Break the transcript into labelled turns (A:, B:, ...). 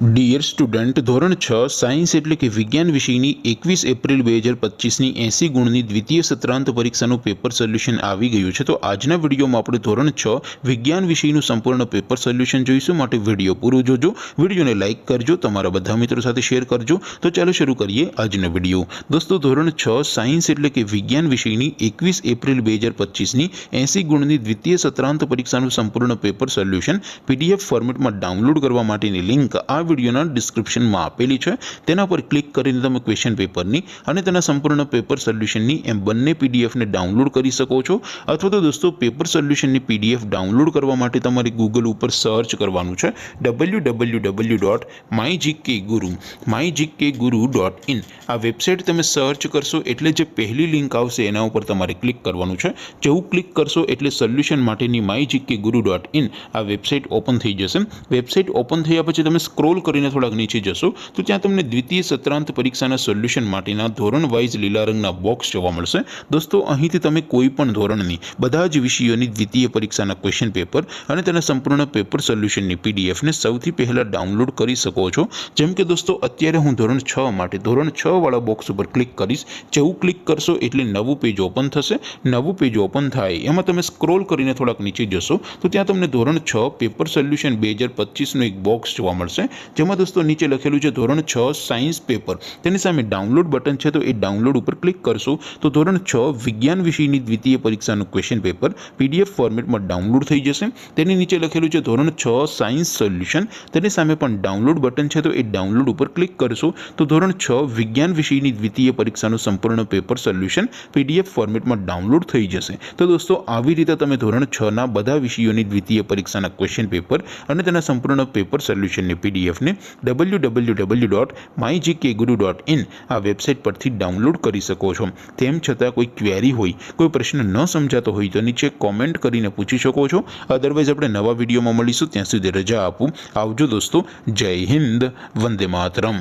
A: Dear student, ધોરણ 6 science એટલે કે વિજ્ઞાન વિષયની 21 એપ્રિલ 2025ની 80 ગુણની દ્વિતીય સત્રાંત પરીક્ષાનું પેપર સોલ્યુશન આવી ગયું છે। તો આજના વિડીયોમાં આપણે ધોરણ 6 વિજ્ઞાન વિષયનું સંપૂર્ણ પેપર સોલ્યુશન જોઈશું, માટે વિડીયો પૂરો જોજો। વિડીયોને લાઇક કરજો, તમારા બધા મિત્રો સાથે શેર કરજો। તો ચાલો શરૂ કરીએ આજનો વિડીયો। દોસ્તો, ધોરણ 6 સાયન્સ એટલે કે વિજ્ઞાન વિષયની 21 એપ્રિલ 2025ની 80 ગુણની દ્વિતીય સત્રાંત પરીક્ષાનું સંપૂર્ણ પેપર સોલ્યુશન PDF ફોર્મેટમાં ડાઉનલોડ કરવા માટેની લિંક આ વિડીયોના ડિસ્ક્રિપ્શનમાં આપેલી છે। તેના પર ક્લિક કરીને તમે ક્વેશ્ચન પેપરની અને તેના સંપૂર્ણ પેપર સોલ્યુશનની એમ બંને પીડીએફને ડાઉનલોડ કરી શકો છો। અથવા તો દોસ્તો, પેપર સોલ્યુશનની પીડીએફ ડાઉનલોડ કરવા માટે તમારે ગૂગલ ઉપર સર્ચ કરવાનું છે www.mygkguru.in। આ વેબસાઇટ તમે સર્ચ કરશો એટલે જે પહેલી લિંક આવશે એના ઉપર તમારે ક્લિક કરવાનું છે। જેવું ક્લિક કરશો એટલે સોલ્યુશન માટેની mygkguru.in આ વેબસાઇટ ઓપન થઈ જશે। વેબસાઇટ ઓપન થયા પછી તમે સ્ક્રોલ કરીને થોડાક નીચે જશો તો ત્યાં તમને દ્વિતીય સત્રાંત પરીક્ષાના સોલ્યુશન માટેના ધોરણ વાઇઝ લીલા રંગના બોક્સ જોવા મળશે। દોસ્તો, અહીંથી તમે કોઈ પણ ધોરણની બધા જ વિષયોની દ્વિતીય પરીક્ષાના ક્વેશ્ચન પેપર અને તેના સંપૂર્ણ પેપર સોલ્યુશનની પીડીએફને સૌથી પહેલાં ડાઉનલોડ કરી શકો છો। જેમ કે દોસ્તો, અત્યારે હું ધોરણ 6 માટે ધોરણ 6 વાળા બોક્સ ઉપર ક્લિક કરીશ। જેવું ક્લિક કરશો એટલે નવું પેજ ઓપન થશે। નવું પેજ ઓપન થાય એમાં તમે સ્ક્રોલ કરીને થોડાક નીચે જશો તો ત્યાં તમને ધોરણ 6 પેપર સોલ્યુશન 2025નું એક બોક્સ જોવા મળશે, જેમાં દોસ્તો નીચે લખેલું છે ધોરણ 6 સાયન્સ પેપર। તેની સામે ડાઉનલોડ બટન છે, તો એ ડાઉનલોડ ઉપર ક્લિક કરશો તો ધોરણ 6 વિજ્ઞાન વિષયની દ્વિતીય પરીક્ષાનું ક્વેશ્ચન પેપર PDF ફોર્મેટમાં ડાઉનલોડ થઈ જશે। તેની નીચે લખેલું છે ધોરણ 6 સાયન્સ સોલ્યુશન। તેની સામે પણ ડાઉનલોડ બટન છે, તો એ ડાઉનલોડ ઉપર ક્લિક કરશો તો ધોરણ 6 વિજ્ઞાન વિષયની દ્વિતીય પરીક્ષાનું સંપૂર્ણ પેપર સોલ્યુશન PDF ફોર્મેટમાં ડાઉનલોડ થઈ જશે। તો દોસ્તો, આવી રીતે તમે ધોરણ 6ના બધા વિષયોની દ્વિતીય પરીક્ષાના ક્વેશ્ચન પેપર અને તેના સંપૂર્ણ પેપર સોલ્યુશનની પીડીએફને www.mygkguru.in આ વેબસાઇટ પરથી ડાઉનલોડ કરી શકો છો। તેમ છતાં કોઈ ક્વેરી હોય, કોઈ પ્રશ્ન ન સમજાતો હોય તો નીચે કોમેન્ટ કરીને પૂછી શકો છો। અદરવાઇઝ આપણે નવા વિડીયોમાં મળીશું, ત્યાં સુધી રજા આપું। આવજો દોસ્તો, જય હિન્દ, વંદે માતરમ।